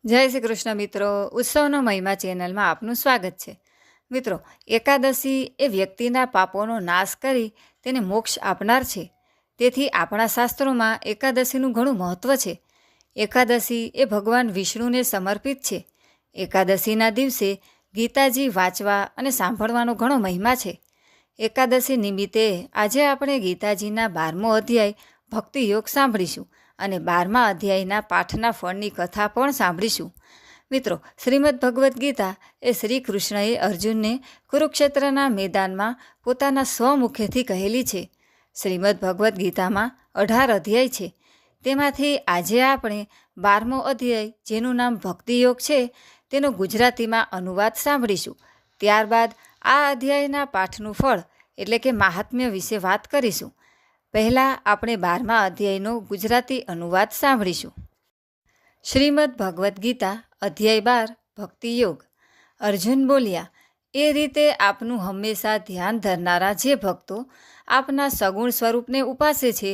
જય શ્રી કૃષ્ણ મિત્રો. ઉત્સવનો મહિમા ચેનલમાં આપનું સ્વાગત છે. મિત્રો, એકાદશી એ વ્યક્તિના પાપોનો નાશ કરી તેને મોક્ષ આપનાર છે. તેથી આપણા શાસ્ત્રોમાં એકાદશીનું ઘણું મહત્ત્વ છે. એકાદશી એ ભગવાન વિષ્ણુને સમર્પિત છે. એકાદશીના દિવસે ગીતાજી વાંચવા અને સાંભળવાનો ઘણો મહિમા છે. એકાદશી નિમિત્તે આજે આપણે ગીતાજીના 12મો અધ્યાય ભક્તિ યોગ સાંભળીશું અને 12મા અધ્યાયના પાઠના ફળની કથા પણ સાંભળીશું. મિત્રો, શ્રીમદ ભગવદ્ ગીતા એ શ્રી કૃષ્ણએ અર્જુનને કુરુક્ષેત્રના મેદાનમાં પોતાના સ્વમુખેથી કહેલી છે. શ્રીમદ ભગવદ્ ગીતામાં 18 અધ્યાય છે. તેમાંથી આજે આપણે 12મો અધ્યાય, જેનું નામ ભક્તિ યોગ છે, તેનો ગુજરાતીમાં અનુવાદ સાંભળીશું. ત્યારબાદ આ અધ્યાયના પાઠનું ફળ એટલે કે મહાત્મ્ય વિશે વાત કરીશું. પહેલાં આપણે 12મા અધ્યાયનો ગુજરાતી અનુવાદ સાંભળીશું. શ્રીમદ ભગવદ્ ગીતા અધ્યાય 12 ભક્તિ યોગ. અર્જુન બોલ્યા, એ રીતે આપનું હંમેશા ધ્યાન ધરનારા જે ભક્તો આપના સગુણ સ્વરૂપને ઉપાસે છે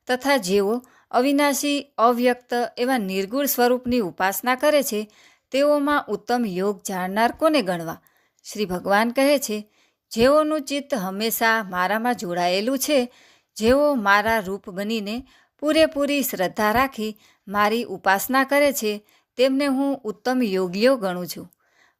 તથા જેઓ અવિનાશી અવ્યક્ત એવા નિર્ગુણ સ્વરૂપની ઉપાસના કરે છે, તેઓમાં ઉત્તમ યોગ જાણનાર કોને ગણવા? શ્રી ભગવાન કહે છે, જેઓનું ચિત્ત હંમેશા મારામાં જોડાયેલું છે, જેઓ મારા રૂપ બનીને પૂરેપૂરી શ્રદ્ધા રાખી મારી ઉપાસના કરે છે, તેમને હું ઉત્તમ યોગીઓ ગણું છું.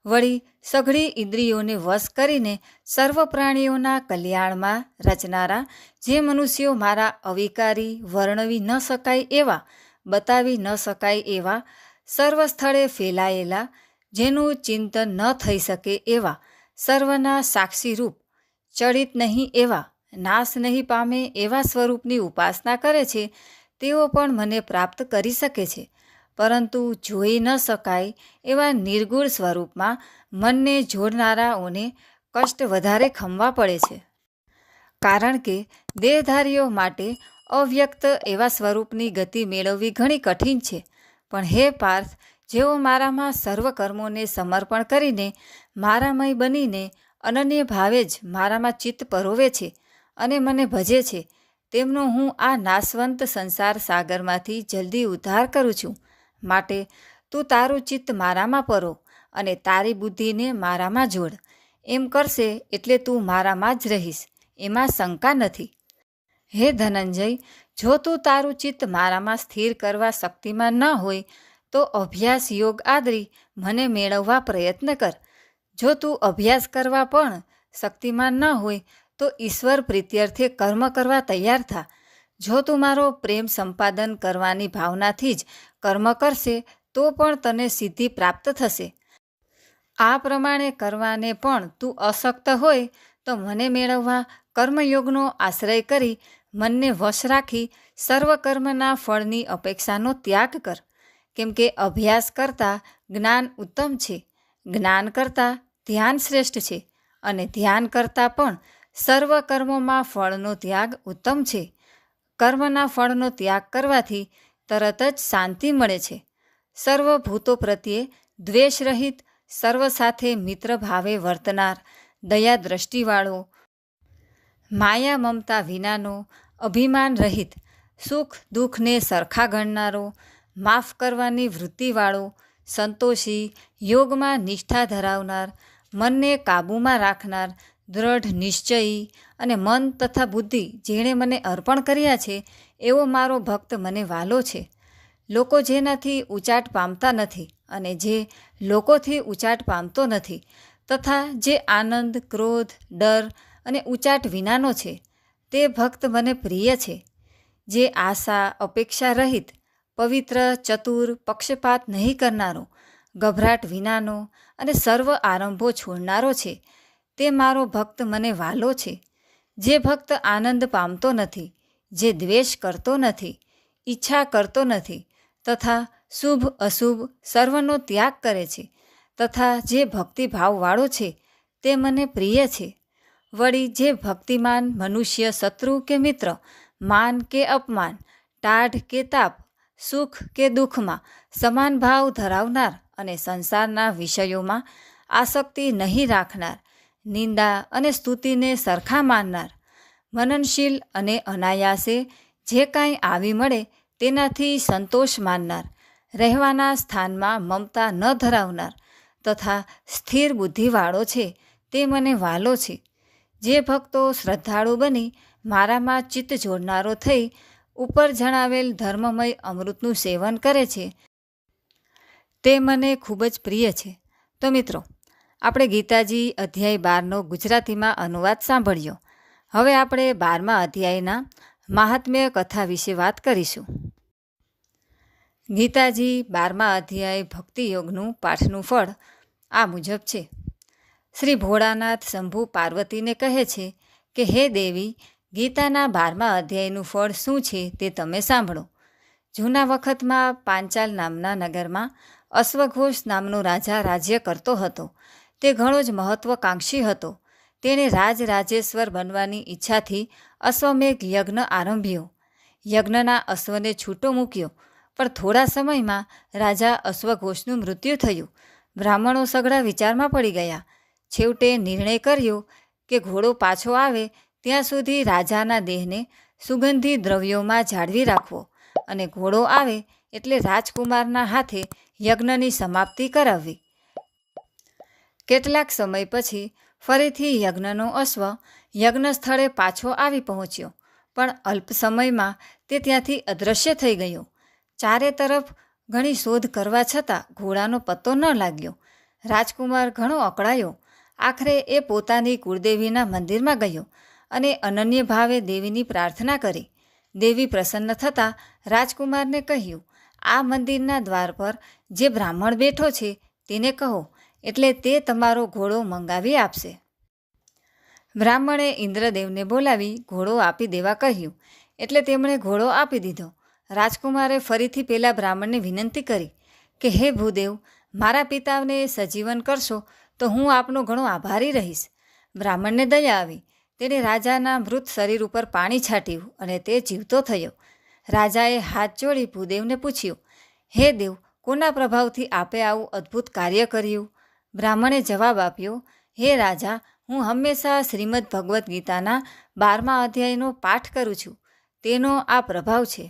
વળી સઘળી ઇન્દ્રિયોને વશ કરીને સર્વ પ્રાણીઓના કલ્યાણમાં રચનારા જે મનુષ્યો મારા અવિકારી, વર્ણવી ન શકાય એવા, બતાવી ન શકાય એવા, સર્વ સ્થળે ફેલાયેલા, જેનું ચિંતન ન થઈ શકે એવા, સર્વના સાક્ષીરૂપ, ચડિત નહીં એવા, નાશ નહીં પામે એવા સ્વરૂપની ઉપાસના કરે છે, તેઓ પણ મને પ્રાપ્ત કરી શકે છે. પરંતુ જોઈ ન શકાય એવા નિર્ગુણ સ્વરૂપમાં મનને જોડનારાઓને કષ્ટ વધારે ખમવા પડે છે. કારણ કે દેહધારીઓ માટે અવ્યક્ત એવા સ્વરૂપની ગતિ મેળવવી ઘણી કઠિન છે. પણ હે પાર્થ, જેઓ મારામાં સર્વ કર્મોને સમર્પણ કરીને મારામય બનીને અનન્ય ભાવે જ મારામાં ચિત્ત પરોવે છે અને મને ભજે છે, તેમનો હું આ નાશવંત સંસાર સાગરમાંથી જલ્દી ઉદ્ધાર કરું છું. માટે તું તારું ચિત્ત મારામાં પરો અને તારી બુદ્ધિને મારામાં જોડ. એમ કરશે એટલે તું મારામાં જ રહીશ, એમાં શંકા નથી. હે ધનંજય, જો તું તારું ચિત્ત મારામાં સ્થિર કરવા શક્તિમાન ન હોય તો અભ્યાસ યોગ આદરી મને મેળવવા પ્રયત્ન કર. જો તું અભ્યાસ કરવા પણ શક્તિમાન ન હોય તો ઈશ્વર પ્રીત્યર્થે કર્મ કરવા તૈયાર થા. જો તું મારો પ્રેમ સંપાદન કરવાની ભાવનાથી જ કર્મ કરશે તો પણ તને સિદ્ધિ પ્રાપ્ત થશે. આ પ્રમાણે કરવાને પણ તું અશક્ત હોય તો મને મેળવવા કર્મયોગનો આશ્રય કરી મનને વશ રાખી સર્વ કર્મના ફળની અપેક્ષાનો ત્યાગ કર. કેમ કે અભ્યાસ કરતાં જ્ઞાન ઉત્તમ છે, જ્ઞાન કરતાં ધ્યાન શ્રેષ્ઠ છે અને ધ્યાન કરતાં પણ સર્વ કર્મોમાં ફળનો ત્યાગ ઉત્તમ છે. કર્મના ફળનો ત્યાગ કરવાથી તરત જ શાંતિ મળે છે. સર્વ ભૂતો પ્રત્યે દ્વેષ રહિત, સર્વ સાથે મિત્ર ભાવે વર્તનાર, દયા દ્રષ્ટિવાળો, માયા મમતા વિનાનો, અભિમાન રહિત, સુખ દુઃખને સરખા ગણનારો, માફ કરવાની વૃત્તિવાળો, સંતોષી, યોગમાં નિષ્ઠા ધરાવનાર, મનને કાબૂમાં રાખનાર, દ્રઢ નિશ્ચયી અને મન તથા બુદ્ધિ જેણે મને અર્પણ કર્યા છે એવો મારો ભક્ત મને વાલો છે. લોકો જેનાથી ઉચાટ પામતા નથી અને જે લોકોથી ઉચાટ પામતો નથી, તથા જે આનંદ, ક્રોધ, ડર અને ઉચાટ વિનાનો છે, તે ભક્ત મને પ્રિય છે. જે આશા અપેક્ષા રહિત, પવિત્ર, ચતુર, પક્ષપાત નહીં કરનારો, ગભરાટ વિનાનો અને સર્વ આરંભો છોડનારો છે, તે મારો ભક્ત મને વાલો છે. જે ભક્ત આનંદ પામતો નથી, જે દ્વેષ કરતો નથી, ઈચ્છા કરતો નથી, તથા શુભ અશુભ સર્વનો ત્યાગ કરે છે, તથા જે ભક્તિભાવવાળો છે, તે મને પ્રિય છે. વળી જે ભક્તિમાન મનુષ્ય શત્રુ કે મિત્ર, માન કે અપમાન, ટાઢ કે તાપ, સુખ કે દુઃખમાં સમાન ભાવ ધરાવનાર અને સંસારના વિષયોમાં આસક્તિ નહીં રાખનાર, નિંદા અને સ્તુતિને સરખા માનનાર, મનનશીલ અને અનાયાસે જે કાંઈ આવી મળે તેનાથી સંતોષ માનનાર, રહેવાના સ્થાનમાં મમતા ન ધરાવનાર તથા સ્થિર બુદ્ધિવાળો છે તે મને વહાલો છે. જે ભક્તો શ્રદ્ધાળુ બની મારામાં ચિત્ત જોડનારો થઈ ઉપર જણાવેલ ધર્મમય અમૃતનું સેવન કરે છે તે મને ખૂબ જ પ્રિય છે. તો મિત્રો, આપણે ગીતાજી અધ્યાય 12નો ગુજરાતીમાં અનુવાદ સાંભળ્યો. હવે આપણે 12મા અધ્યાયના મહાત્મ્ય કથા વિશે વાત કરીશું. ગીતાજી 12મા અધ્યાય ભક્તિ યોગનું પાઠનું ફળ આ મુજબ છે. શ્રી ભોળાનાથ શંભુ પાર્વતીને કહે છે કે હે દેવી, ગીતાના 12મા અધ્યાયનું ફળ શું છે તે તમે સાંભળો. જૂના વખતમાં પાંચાલ નામના નગરમાં અશ્વઘોષ નામનો રાજા રાજ્ય કરતો હતો. તે ઘણો જ મહત્વકાંક્ષી હતો. તેણે રાજેશ્વર બનવાની ઈચ્છાથી અશ્વમેઘ યજ્ઞ આરંભ્યો. યજ્ઞના અશ્વને છૂટો મૂક્યો, પણ થોડા સમયમાં રાજા અશ્વઘોષનું મૃત્યુ થયું. બ્રાહ્મણો સઘળા વિચારમાં પડી ગયા. છેવટે નિર્ણય કર્યો કે ઘોડો પાછો આવે ત્યાં સુધી રાજાના દેહને સુગંધી દ્રવ્યોમાં જાળવી રાખવો અને ઘોડો આવે એટલે રાજકુમારના હાથે યજ્ઞની સમાપ્તિ કરાવવી. કેટલાક સમય પછી ફરીથી યજ્ઞનો અશ્વ યજ્ઞ સ્થળે પાછો આવી પહોંચ્યો, પણ અલ્પ સમયમાં તે ત્યાંથી અદૃશ્ય થઈ ગયો. ચારે તરફ ઘણી શોધ કરવા છતાં ઘોડાનો પત્તો ન લાગ્યો. રાજકુમાર ઘણો અકળાયો. આખરે એ પોતાની કુળદેવીના મંદિરમાં ગયો અને અનન્ય ભાવે દેવીની પ્રાર્થના કરી. દેવી પ્રસન્ન થતાં રાજકુમારને કહ્યું, આ મંદિરના દ્વાર પર જે બ્રાહ્મણ બેઠો છે તેને કહો, એટલે તે તમારો ઘોડો મંગાવી આપશે. બ્રાહ્મણે ઇન્દ્રદેવને બોલાવી ઘોડો આપી દેવા કહ્યું, એટલે તેમણે ઘોડો આપી દીધો. રાજકુમારે ફરીથી પેલા બ્રાહ્મણને વિનંતી કરી કે હે ભૂદેવ, મારા પિતાને સજીવન કરશો તો હું આપનો ઘણો આભારી રહીશ. બ્રાહ્મણને દયા આવી. તેણે રાજાના મૃત શરીર ઉપર પાણી છાંટ્યું અને તે જીવતો થયો. રાજાએ હાથ જોડી ભૂદેવને પૂછ્યું, હે દેવ, કોના પ્રભાવથી આપે આવું અદ્ભુત કાર્ય કર્યું? બ્રાહ્મણે જવાબ આપ્યો, હે રાજા, હું હંમેશા શ્રીમદ ભગવદ્ ગીતાના 12મા અધ્યાયનો પાઠ કરું છું. તેનો આ પ્રભાવ છે.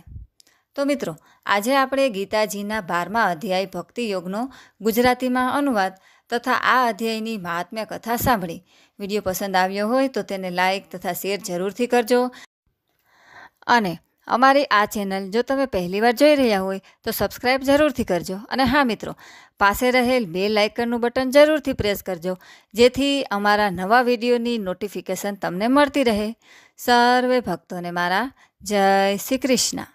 તો મિત્રો, આજે આપણે ગીતાજીના 12મા અધ્યાય ભક્તિ યોગનો ગુજરાતીમાં અનુવાદ તથા આ અધ્યાયની મહાત્મ્ય કથા સાંભળી. વિડીયો પસંદ આવ્યો હોય તો તેને લાઈક તથા શેર જરૂરથી કરજો. અને અમારી આ ચેનલ જો તમે પહેલીવાર જોઈ રહ્યા હોય તો સબસ્ક્રાઈબ જરૂરથી કરજો. અને હા મિત્રો, પાસે રહેલ બેલ આઇકનનું બટન જરૂરથી પ્રેસ કરજો, જેથી અમારા નવા વિડીયોની નોટિફિકેશન તમને મળતી રહે. સર્વે ભક્તોને મારા જય શ્રી કૃષ્ણ.